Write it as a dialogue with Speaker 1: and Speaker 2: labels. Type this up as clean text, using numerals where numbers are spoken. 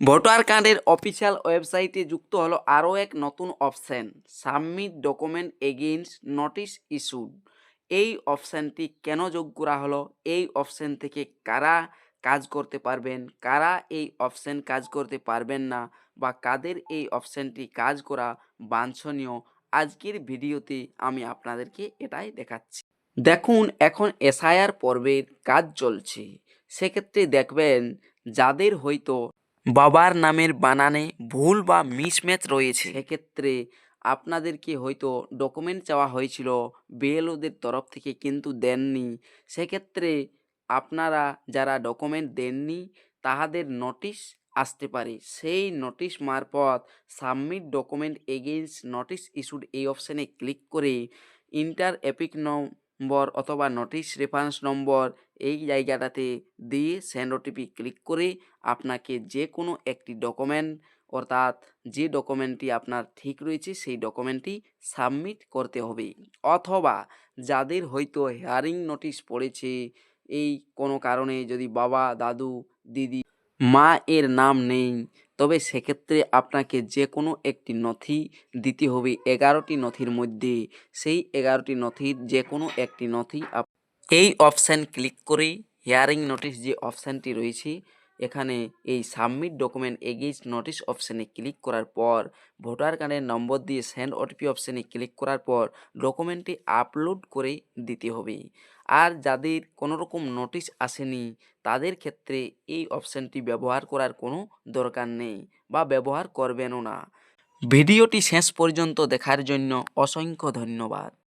Speaker 1: Voter কার্ডের official ওয়েবসাইটে যুক্ত হলো আরও এক নতুন option, submit document against notice issued. এই অপশানটি কেন যোগ করা হলো, এই অপশান থেকে কারা কাজ করতে পারবেন, কারা এই অপশান কাজ করতে পারবেন না, বা কাদের এই অপশানটি কাজ করা বাঞ্ছনীয়, আজকের ভিডিওতে আমি আপনাদেরকে এটাই দেখাচ্ছি। দেখুন, এখন এসআইআর পর্বের কাজ চলছে। সেক্ষেত্রে দেখবেন যাদের হয়তো বাবার নামের বানানে ভুল বা মিসম্যাচ রয়েছে, সেক্ষেত্রে আপনাদেরকে হয়তো ডকুমেন্ট চাওয়া হয়েছিল বিএলওদের তরফ থেকে, কিন্তু দেননি। সেক্ষেত্রে আপনারা যারা ডকুমেন্ট দেননি তাহাদের নোটিশ আসতে পারে। সেই নোটিশ মারফত submit document against notice issued এই অপশানে ক্লিক করে ইন্টার এপিক নম্বর অথবা নোটিশ রেফারেন্স নম্বর এই জায়গাটাতে দিয়ে সেন্ড ওটিপি ক্লিক করে আপনাকে যে কোনো একটি ডকুমেন্ট, অর্থাৎ যে ডকুমেন্টটি আপনার ঠিক রয়েছে সেই ডকুমেন্টটি সাবমিট করতে হবে। অথবা যাদের হয়তো হিয়ারিং নোটিশ পড়েছে, এই কোনো কারণে যদি বাবা, দাদু, দিদি, মা এর নাম নেই, তবে সেক্ষেত্রে আপনাকে যে কোনো একটি নথি দিতে হবে 11টি নথির মধ্যে। সেই 11টি নথির যে কোনো একটি নথি এই অপশান ক্লিক করে হিয়ারিং নোটিশ যে অপশানটি রয়েছে এখানে এই সাবমিট ডকুমেন্ট এগেইনস্ট নোটিশ অপশানে ক্লিক করার পর ভোটার কার্ডের নম্বর দিয়ে সেন্ড ওটিপি অপশানে ক্লিক করার পর ডকুমেন্টটি আপলোড করে দিতে হবে। আর যাদের কোনো রকম নোটিশ আসেনি তাদের ক্ষেত্রে এই অপশানটি ব্যবহার করার কোনো দরকার নেই বা ব্যবহার করবেনও না। ভিডিওটি শেষ পর্যন্ত দেখার জন্য অসংখ্য ধন্যবাদ।